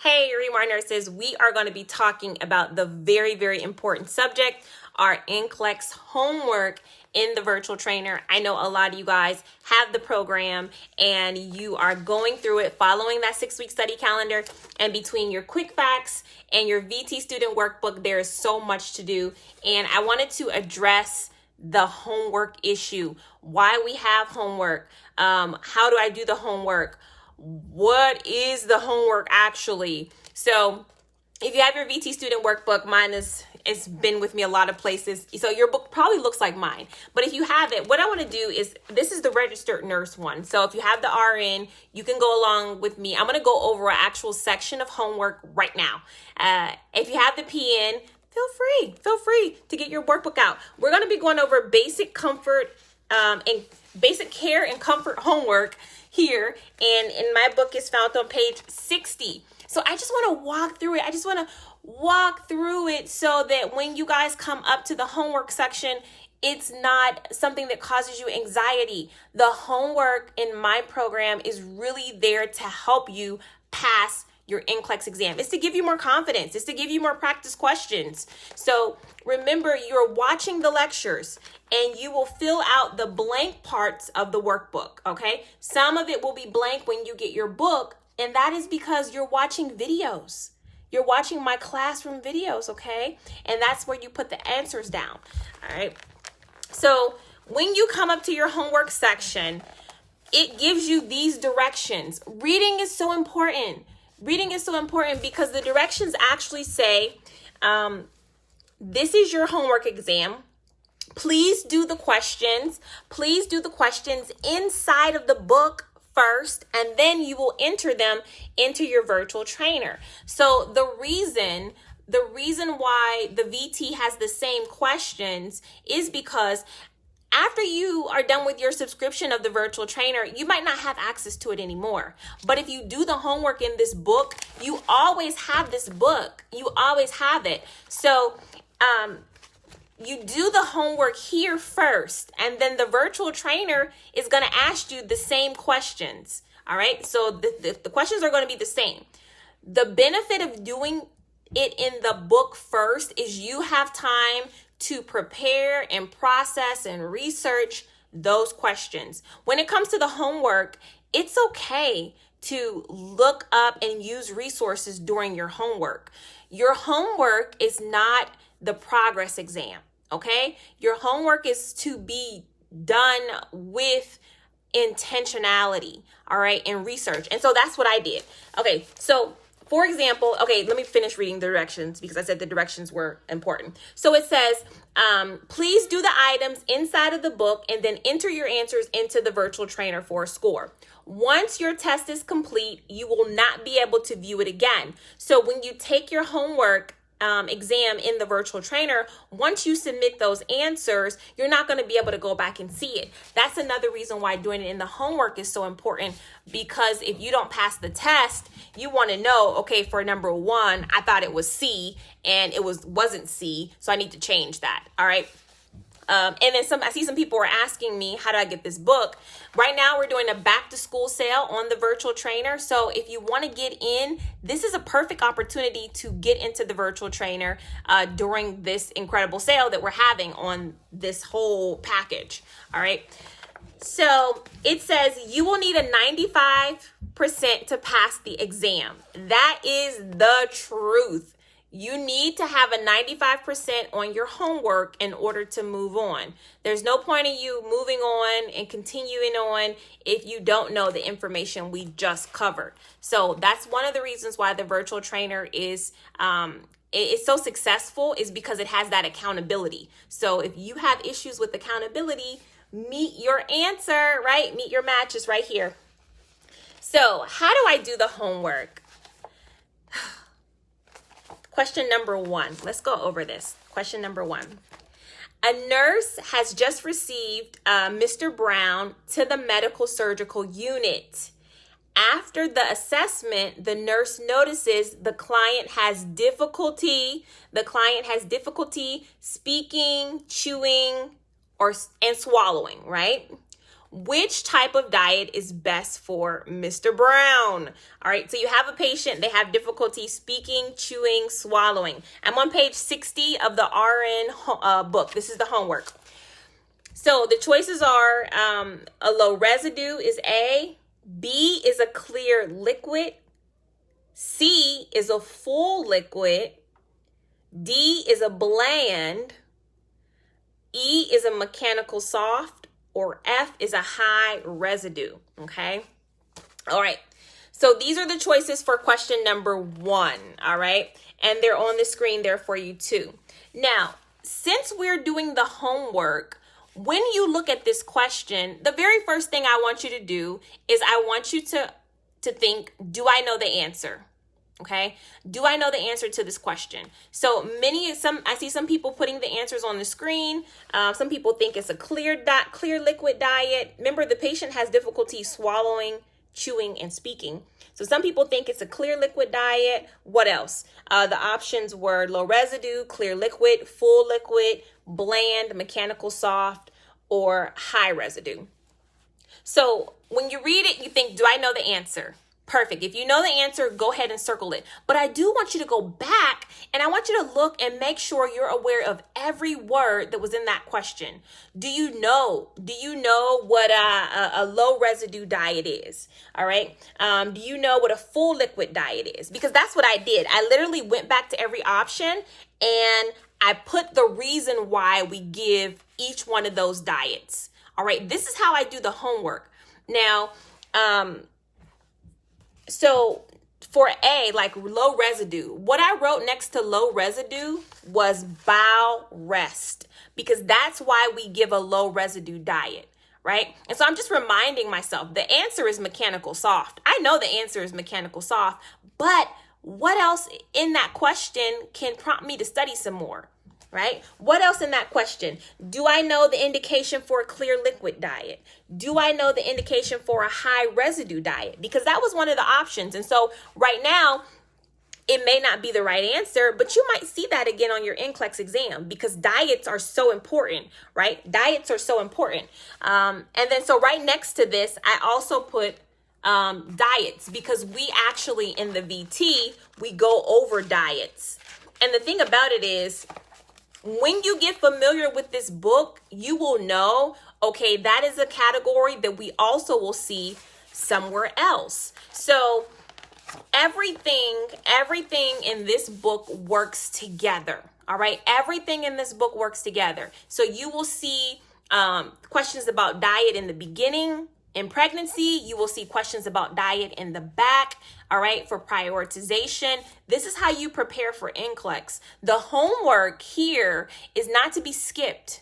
Hey, ReMar nurses, we are going to be talking about the very, very important subject, our NCLEX homework in the virtual trainer. I know a lot of you guys have the program and you are going through it, following that 6-week study calendar. And between your quick facts and your VT student workbook, there is so much to do. And I wanted to address the homework issue, why we have homework, how do I do the homework, what is the homework actually. So if you have your VT student workbook, it's been with me a lot of places, so your book probably looks like mine. But if you have it, what I want to do is, this is the registered nurse one. So if you have the RN, you can go along with me. I'm going to go over an actual section of homework right now. If you have the PN, feel free to get your workbook out. We're going to be going over basic comfort and basic care and comfort homework here, and in my book is found on page 60. So I just want to walk through it. I just want to walk through it so that when you guys come up to the homework section, it's not something that causes you anxiety. The homework in my program is really there to help you pass your NCLEX exam. It's to give you more confidence. It's to give you more practice questions. So remember, you're watching the lectures and you will fill out the blank parts of the workbook, okay? Some of it will be blank when you get your book, and that is because you're watching videos. You're watching my classroom videos, okay? And that's where you put the answers down, all right? So when you come up to your homework section, it gives you these directions. Reading is so important. Reading is so important because the directions actually say, this is your homework exam. Please do the questions. Please do the questions inside of the book first, and then you will enter them into your virtual trainer. So the reason why the VT has the same questions is because after you are done with your subscription of the virtual trainer, you might not have access to it anymore. But if you do the homework in this book, you always have this book. You always have it. So you do the homework here first, and then the virtual trainer is going to ask you the same questions. All right. So the questions are going to be the same. The benefit of doing it in the book first is you have time to prepare and process and research those questions. When it comes to the homework, it's okay to look up and use resources during your homework. Your homework is not the progress exam, okay? Your homework is to be done with intentionality, all right, and research. And so that's what I did. Okay, so for example, okay, let me finish reading the directions because I said the directions were important. So it says, please do the items inside of the book and then enter your answers into the virtual trainer for a score. Once your test is complete, you will not be able to view it again. So when you take your homework exam in the virtual trainer, once you submit those answers, you're not going to be able to go back and see it. That's another reason why doing it in the homework is so important, because if you don't pass the test, you want to know, okay, for number 1, I thought it was C and it wasn't C, so I need to change that. All right. And then I see some people are asking me, how do I get this book? Right now, we're doing a back to school sale on the virtual trainer. So if you want to get in, this is a perfect opportunity to get into the virtual trainer during this incredible sale that we're having on this whole package. All right. So it says you will need a 95% to pass the exam. That is the truth. You need to have a 95% on your homework in order to move on. There's no point in you moving on and continuing on if you don't know the information we just covered. So that's one of the reasons why the virtual trainer is so successful, is because it has that accountability. So if you have issues with accountability, meet your answer, right? Meet your matches right here. So how do I do the homework? Question number 1. Let's go over this. Question number 1. A nurse has just received Mr. Brown to the medical surgical unit. After the assessment, the nurse notices the client has difficulty speaking, chewing, and swallowing, right? Which type of diet is best for Mr. Brown? All right, so you have a patient, they have difficulty speaking, chewing, swallowing. I'm on page 60 of the RN book. This is the homework. So the choices are a low residue is A, B is a clear liquid, C is a full liquid, D is a bland, E is a mechanical soft, or F is a high residue, okay? All right, so these are the choices for question number 1, all right? And they're on the screen there for you too. Now, since we're doing the homework, when you look at this question, the very first thing I want you to do is I want you to think, do I know the answer? Okay, do I know the answer to this question? So I see some people putting the answers on the screen. Some people think it's a clear liquid diet. Remember, the patient has difficulty swallowing, chewing, and speaking. So some people think it's a clear liquid diet. What else? The options were low residue, clear liquid, full liquid, bland, mechanical soft, or high residue. So when you read it, you think, do I know the answer? Perfect. If you know the answer, go ahead and circle it. But I do want you to go back and I want you to look and make sure you're aware of every word that was in that question. Do you know what a low residue diet is? All right. Do you know what a full liquid diet is? Because that's what I did. I literally went back to every option and I put the reason why we give each one of those diets. All right. This is how I do the homework. Now, so for A, like low residue, what I wrote next to low residue was bowel rest, because that's why we give a low residue diet, right? And so I'm just reminding myself the answer is mechanical soft. I know the answer is mechanical soft, but what else in that question can prompt me to study some more? Right? What else in that question? Do I know the indication for a clear liquid diet? Do I know the indication for a high residue diet? Because that was one of the options. And so right now, it may not be the right answer, but you might see that again on your NCLEX exam because diets are so important, right? Diets are so important. And then so right next to this, I also put diets because we actually in the VT, we go over diets. And the thing about it is, when you get familiar with this book, you will know, okay, that is a category that we also will see somewhere else. So everything in this book works together. All right. Everything in this book works together. So you will see questions about diet in the beginning. In pregnancy, you will see questions about diet in the back, all right, for prioritization. This is how you prepare for NCLEX. The homework here is not to be skipped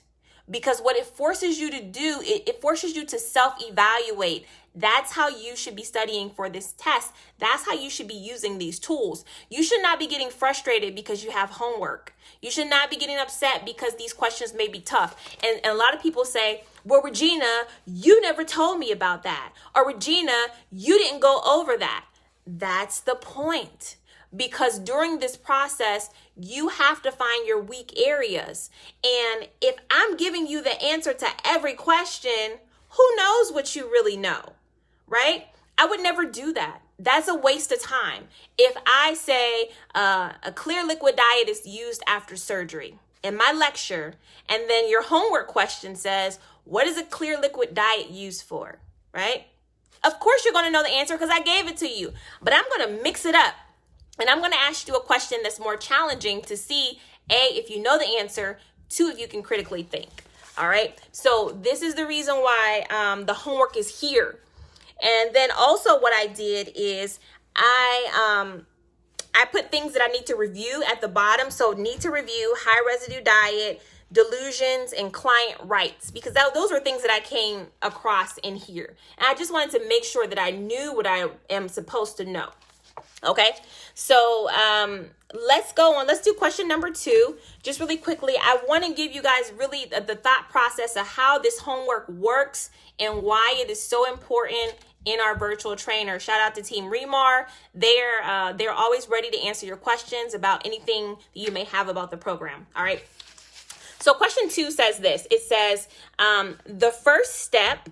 because what it forces you to do, it forces you to self-evaluate. That's how you should be studying for this test. That's how you should be using these tools. You should not be getting frustrated because you have homework. You should not be getting upset because these questions may be tough. And a lot of people say, well, Regina, you never told me about that. Or Regina, you didn't go over that. That's the point. Because during this process, you have to find your weak areas. And if I'm giving you the answer to every question, who knows what you really know, right? I would never do that. That's a waste of time. If I say a clear liquid diet is used after surgery in my lecture, and then your homework question says, what is a clear liquid diet used for, right? Of course you're going to know the answer because I gave it to you, but I'm going to mix it up. And I'm going to ask you a question that's more challenging to see, A, if you know the answer, 2, if you can critically think. All right. So this is the reason why the homework is here. And then also what I did is I put things that I need to review at the bottom. So need to review high residue diet, delusions, and client rights, because those are things that I came across in here. And I just wanted to make sure that I knew what I am supposed to know. Okay, so let's go on. Let's do question number 2. Just really quickly, I want to give you guys really the thought process of how this homework works and why it is so important in our virtual trainer. Shout out to Team ReMar. They're always ready to answer your questions about anything that you may have about the program. All right. So question 2 says this. It says the first step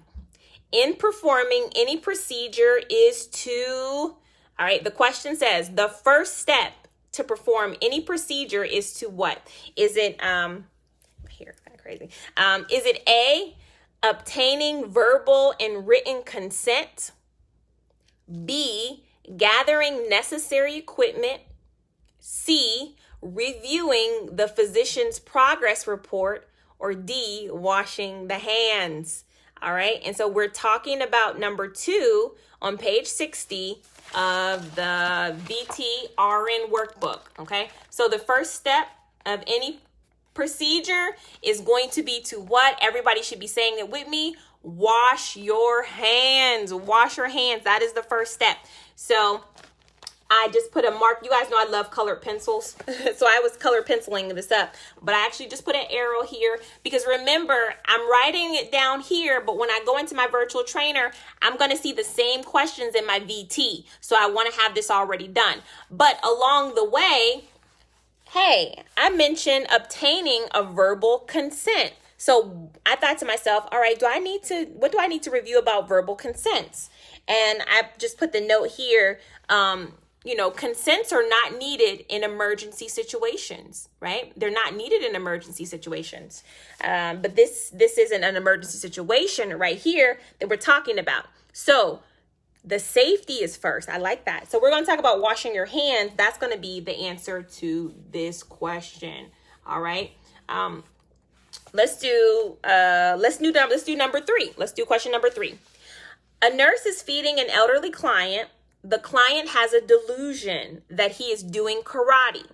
in performing any procedure is to, all right, the question says the first step to perform any procedure is to what? Is it, here, kind of crazy. Is it A, obtaining verbal and written consent? B, gathering necessary equipment? C, reviewing the physician's progress report? Or D, washing the hands? All right. And so we're talking about number 2 on page 60 of the VT-RN workbook. Okay. So the first step of any procedure is going to be to what? Everybody should be saying it with me. Wash your hands. Wash your hands. That is the first step. So I just put a mark. You guys know I love colored pencils. So I was color penciling this up. But I actually just put an arrow here because remember, I'm writing it down here. But when I go into my virtual trainer, I'm going to see the same questions in my VT. So I want to have this already done. But along the way, hey, I mentioned obtaining a verbal consent. So I thought to myself, all right, what do I need to review about verbal consents? And I just put the note here, consents are not needed in emergency situations, right? They're not needed in emergency situations. But this isn't an emergency situation right here that we're talking about. So the safety is first. I like that. So we're going to talk about washing your hands. That's going to be the answer to this question. All right. Let's do number 3. Let's do question number 3. A nurse is feeding an elderly client. The client has a delusion that he is doing karate.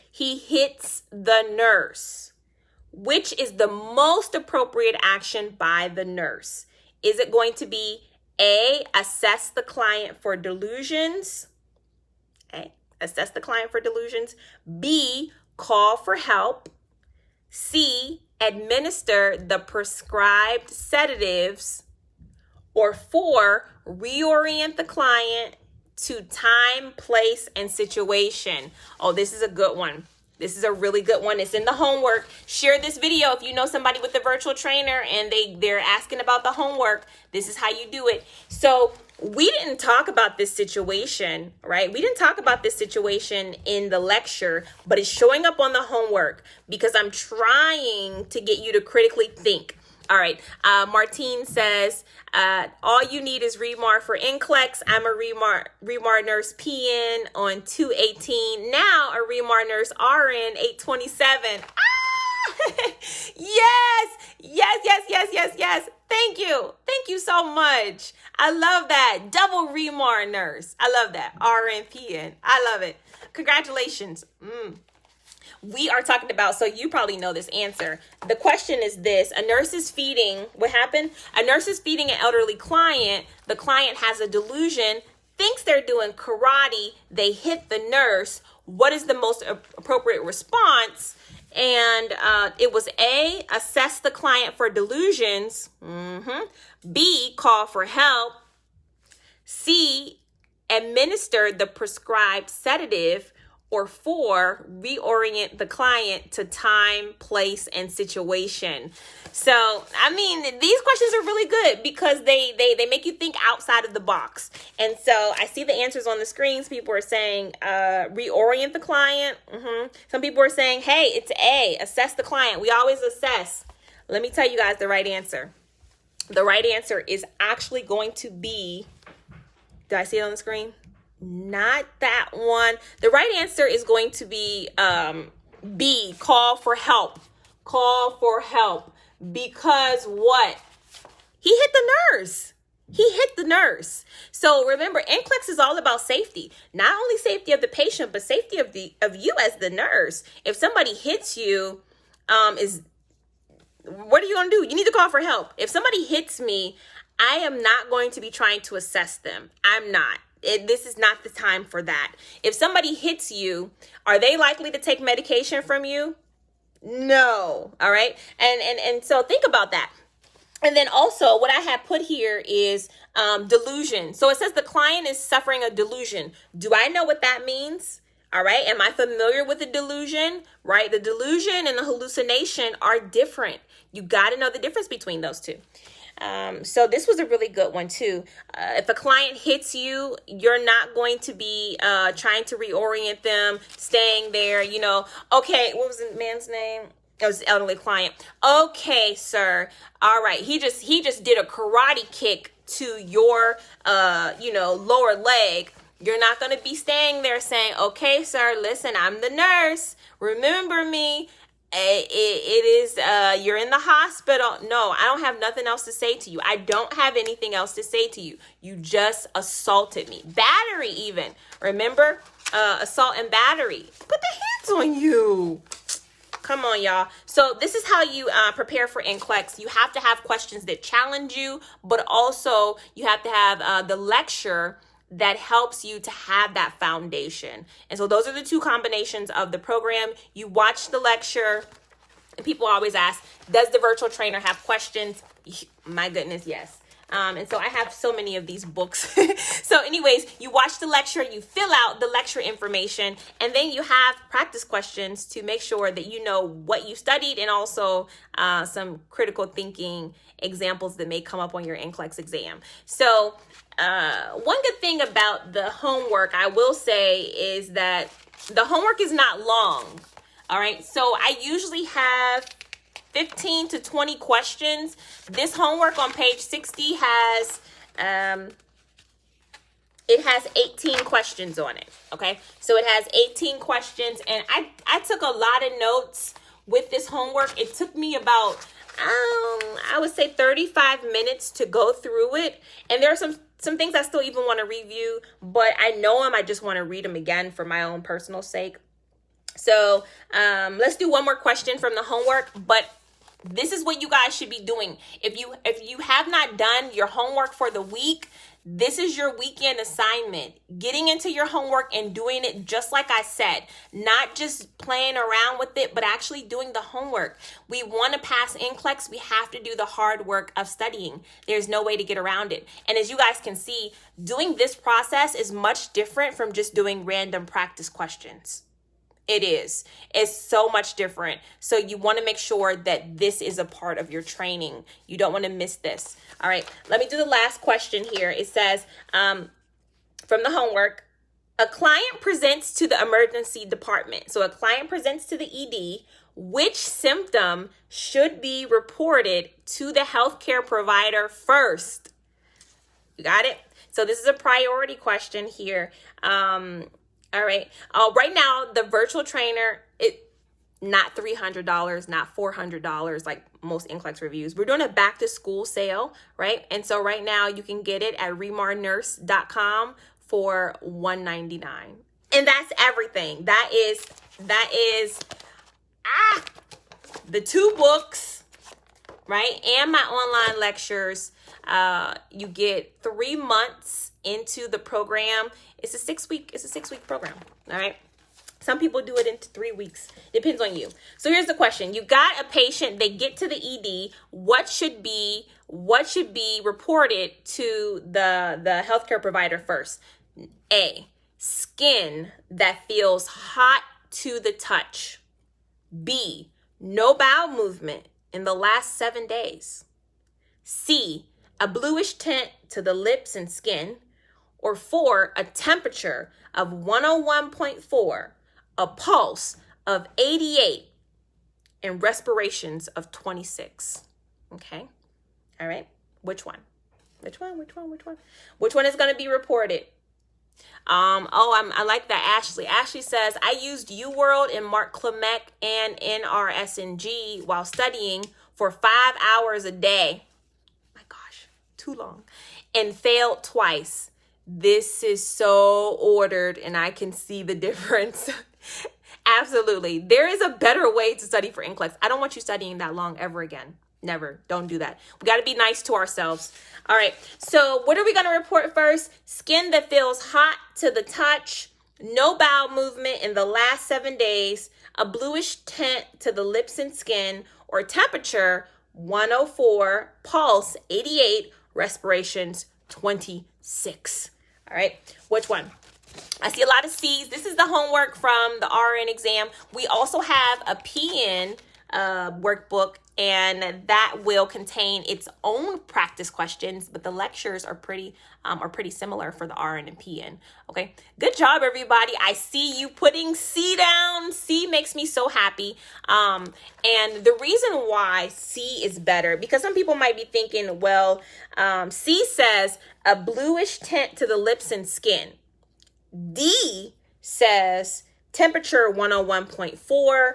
He hits the nurse. Which is the most appropriate action by the nurse? Is it going to be A, assess the client for delusions? A, assess the client for delusions. B, call for help. C, administer the prescribed sedatives. Or 4, reorient the client to time, place, and situation. Oh, this is a good one. This is a really good one. It's in the homework. Share this video if you know somebody with a virtual trainer and they're asking about the homework. This is how you do it. So we didn't talk about this situation, right? We didn't talk about this situation in the lecture, but it's showing up on the homework because I'm trying to get you to critically think. All right. Martine says, all you need is ReMar for NCLEX. I'm a ReMar nurse PN on 218. Now a ReMar nurse RN 827. Ah! Yes. Thank you. Thank you so much. I love that. Double ReMar nurse. I love that. RN PN. I love it. Congratulations. We are talking about, so you probably know this answer. The question is this: a nurse is feeding, what happened? A nurse is feeding an elderly client. The client has a delusion, thinks they're doing karate. They hit the nurse. What is the most appropriate response? And it was A, assess the client for delusions. B, call for help. C, administer the prescribed sedative. Or 4, reorient the client to time, place, and situation. So, I mean, these questions are really good because they make you think outside of the box. And so I see the answers on the screens. People are saying reorient the client. Some people are saying, hey, it's A, assess the client. We always assess. Let me tell you guys the right answer. The right answer is actually going to be, do I see it on the screen? Not that one. The right answer is going to be B, call for help. Call for help. Because what? He hit the nurse. He hit the nurse. So remember, NCLEX is all about safety. Not only safety of the patient, but safety of you as the nurse. If somebody hits you, what are you going to do? You need to call for help. If somebody hits me, I am not going to be trying to assess them. I'm not. This is not the time for that. If somebody hits you, are they likely to take medication from you? No. All right. And so think about that. And then also what I have put here is delusion. So it says the client is suffering a delusion. Do I know what that means? All right. Am I familiar with the delusion? Right. The delusion and the hallucination are different. You got to know the difference between those two. So this was a really good one too. If a client hits you, you're not going to be trying to reorient them, staying there, okay, what was the man's name? It was the elderly client. Okay, sir. All right. He just did a karate kick to your, lower leg. You're not going to be staying there saying, okay, sir, listen, I'm the nurse. Remember me. It is, you're in the hospital. No, I don't have nothing else to say to you. I don't have anything else to say to you. You just assaulted me. Battery even. Remember, assault and battery. Put the hands on you. Come on, y'all. So this is how you prepare for NCLEX. You have to have questions that challenge you, but also you have to have the lecture that helps you to have that foundation. And so those are the two combinations of the program. You watch the lecture, and people always ask, does the virtual trainer have questions? My goodness, yes. And so I have so many of these books. So anyways, you watch the lecture, you fill out the lecture information, and then you have practice questions to make sure that you know what you studied, and also some critical thinking examples that may come up on your NCLEX exam. So one good thing about the homework, I will say, is that the homework is not long. All right. So I usually have 15 to 20 questions. This homework on page 60 has, it has 18 questions on it. Okay. So it has 18 questions, and I took a lot of notes with this homework. It took me about, I would say 35 minutes to go through it. And there are some things I still even want to review, but I know them. I just want to read them again for my own personal sake. So let's do one more question from the homework, but this is what you guys should be doing. If you have not done your homework for the week, this is your weekend assignment. Getting into your homework and doing it just like I said, not just playing around with it, but actually doing the homework. We want to pass NCLEX. We have to do the hard work of studying. There's no way to get around it. And as you guys can see, doing this process is much different from just doing random practice questions. It is. It's so much different. So you want to make sure that this is a part of your training. You don't want to miss this. All right. Let me do the last question here. It says, from the homework, a client presents to the emergency department. So a client presents to the ED. Which symptom should be reported to the healthcare provider first? You got it? So this is a priority question here. All right. Right now, the virtual trainer, not $300, not $400, like most NCLEX reviews. We're doing a back to school sale, right? And so right now you can get it at remarnurse.com for $199. And that's everything. That is the 2 books, right? And my online lectures. You get 3 months into the program. It's a 6-week program. All right. Some people do it in 3 weeks. Depends on you. So here's the question. You got a patient, they get to the ED. What should be reported to the healthcare provider first? A, skin that feels hot to the touch. B, no bowel movement in the last 7 days. C, a bluish tint to the lips and skin. Or 4, a temperature of 101.4, a pulse of 88, and respirations of 26. Okay. All right. Which one? Which one is going to be reported? I like that. Ashley says, I used UWorld and Mark Clemec and NRSNG while studying for 5 hours a day. My gosh, too long. And failed twice. This is so ordered, and I can see the difference. Absolutely. There is a better way to study for NCLEX. I don't want you studying that long ever again. Never. Don't do that. We got to be nice to ourselves. All right. So what are we going to report first? Skin that feels hot to the touch, no bowel movement in the last 7 days, a bluish tint to the lips and skin, or temperature 104, pulse 88, respirations 26. All right. Which one? I see a lot of C's. This is the homework from the RN exam. We also have a PN workbook, and that will contain its own practice questions, but the lectures are pretty similar for the RN and PN. Okay, good job, everybody. I see you putting C down. C makes me so happy. And the reason why C is better, because some people might be thinking, well, C says a bluish tint to the lips and skin. D says temperature 101.4,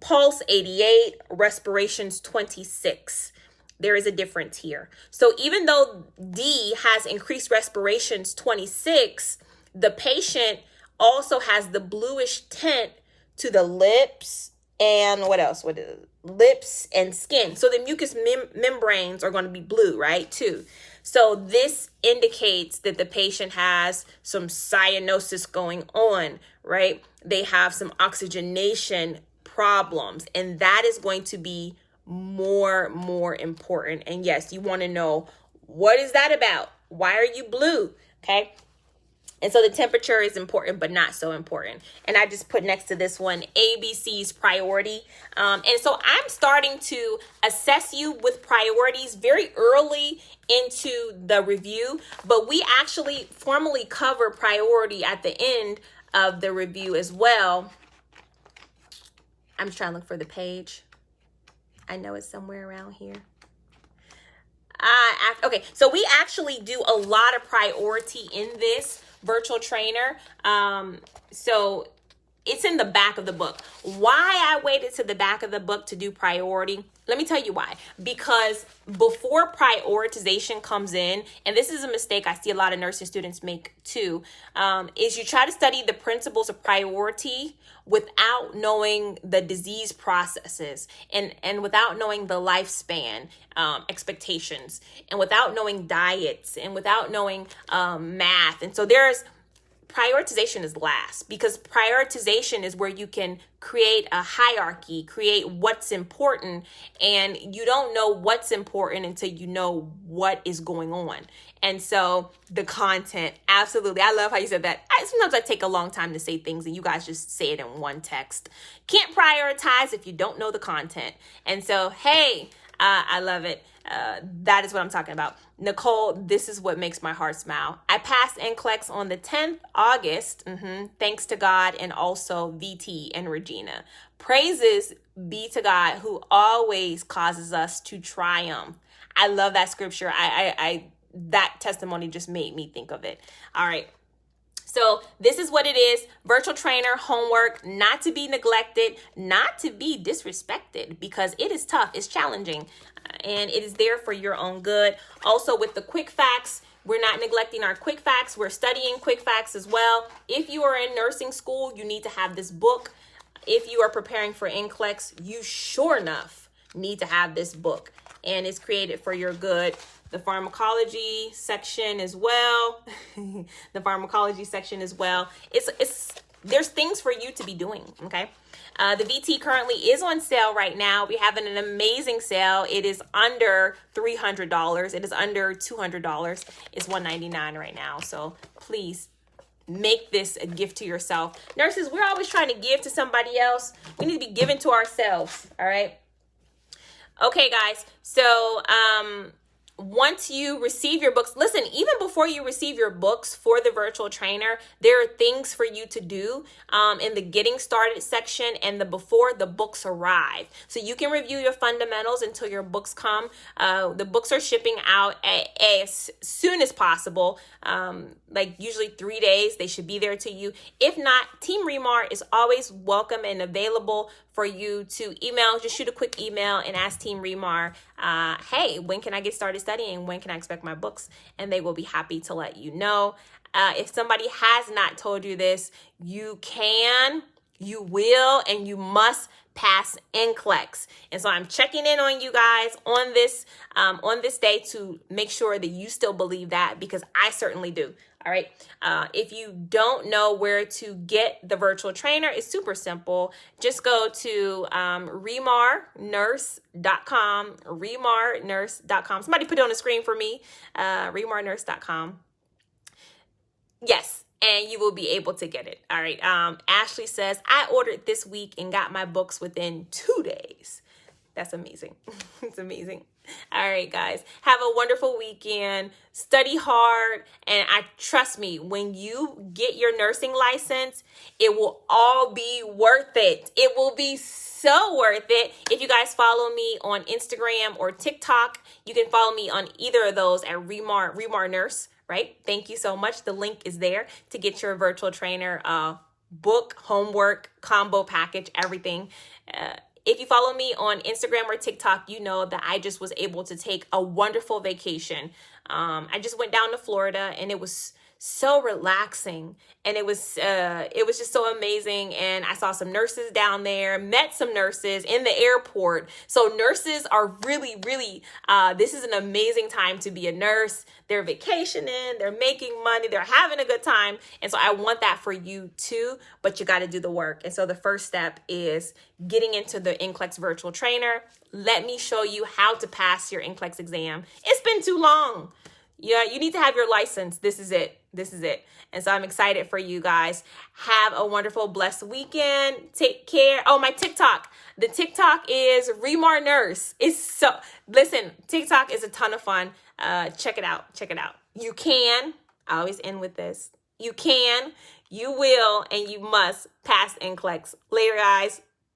pulse 88, respirations 26. There is a difference here. So even though D has increased respirations 26, the patient also has the bluish tint to the lips and what else? Lips and skin. So the mucous membranes are going to be blue, right? Too. So this indicates that the patient has some cyanosis going on, right? They have some oxygenation problems, and that is going to be more important. And yes, you want to know, what is that about? Why are you blue? Okay. And so the temperature is important, but not so important. And I just put next to this one, ABC's priority. And so I'm starting to assess you with priorities very early into the review, but we actually formally cover priority at the end of the review as well. I'm just trying to look for the page. I know it's somewhere around here. Okay, so we actually do a lot of priority in this virtual trainer. So it's in the back of the book. Why I waited to the back of the book to do priority? Let me tell you why. Because before prioritization comes in, and this is a mistake I see a lot of nursing students make too, is you try to study the principles of priority without knowing the disease processes and without knowing the lifespan expectations, and without knowing diets, and without knowing math. And so prioritization is last, because prioritization is where you can create a hierarchy, create what's important, and you don't know what's important until you know what is going on. And so the content, absolutely. I love how you said that. Sometimes I take a long time to say things and you guys just say it in one text. Can't prioritize if you don't know the content. And so, hey, I love it. That is what I'm talking about. Nicole, this is what makes my heart smile. I passed NCLEX on the 10th August, thanks to God, and also VT and Regina. Praises be to God who always causes us to triumph. I love that scripture. That testimony just made me think of it. All right. So this is what it is. Virtual trainer homework, not to be neglected, not to be disrespected, because it is tough. It's challenging, and it is there for your own good. Also with the quick facts, we're not neglecting our quick facts. We're studying quick facts as well. If you are in nursing school, you need to have this book. If you are preparing for NCLEX, you sure enough need to have this book, and it's created for your good. The pharmacology section as well. The pharmacology section as well. There's things for you to be doing, okay? The VT currently is on sale right now. We have an amazing sale. It is under $300. It is under $200. It's $199 right now. So please make this a gift to yourself. Nurses, we're always trying to give to somebody else. We need to be giving to ourselves, all right? Okay, guys. So, once you receive your books, listen, even before you receive your books for the virtual trainer, there are things for you to do in the getting started section and before the books arrive. So you can review your fundamentals until your books come. The books are shipping out as soon as possible. Like usually 3 days, they should be there to you. If not, Team ReMar is always welcome and available for you to email. Just shoot a quick email and ask Team ReMar, hey, when can I get started studying? When can I expect my books? And they will be happy to let you know. If somebody has not told you this, you can, you will, and you must pass NCLEX. And so I'm checking in on you guys on this day to make sure that you still believe that, because I certainly do. All right. If you don't know where to get the virtual trainer, it's super simple. Just go to ReMarNurse.com, ReMarNurse.com. Somebody put it on the screen for me, ReMarNurse.com. Yes. and you will be able to get it. All right. Ashley says, I ordered this week and got my books within 2 days. That's amazing. It's amazing. All right, guys. Have a wonderful weekend. Study hard. And trust me, when you get your nursing license, it will all be worth it. It will be so worth it. If you guys follow me on Instagram or TikTok, you can follow me on either of those at ReMar Nurse, right? Thank you so much. The link is there to get your virtual trainer book, homework, combo package, everything. If you follow me on Instagram or TikTok, you know that I just was able to take a wonderful vacation. I just went down to Florida, and it was so relaxing, and it was just so amazing. And I saw some nurses down there, met some nurses in the airport. So nurses are really, really, this is an amazing time to be a nurse. They're vacationing, they're making money, they're having a good time. And so I want that for you too, but you got to do the work. And so the first step is getting into the NCLEX virtual trainer. Let me show you how to pass your NCLEX exam. It's been too long. Yeah, you need to have your license. This is it. This is it. And so I'm excited for you guys. Have a wonderful, blessed weekend. Take care. Oh, my TikTok. The TikTok is ReMar Nurse. Listen, TikTok is a ton of fun. Check it out. Check it out. You can, I always end with this. You can, you will, and you must pass NCLEX. Later, guys.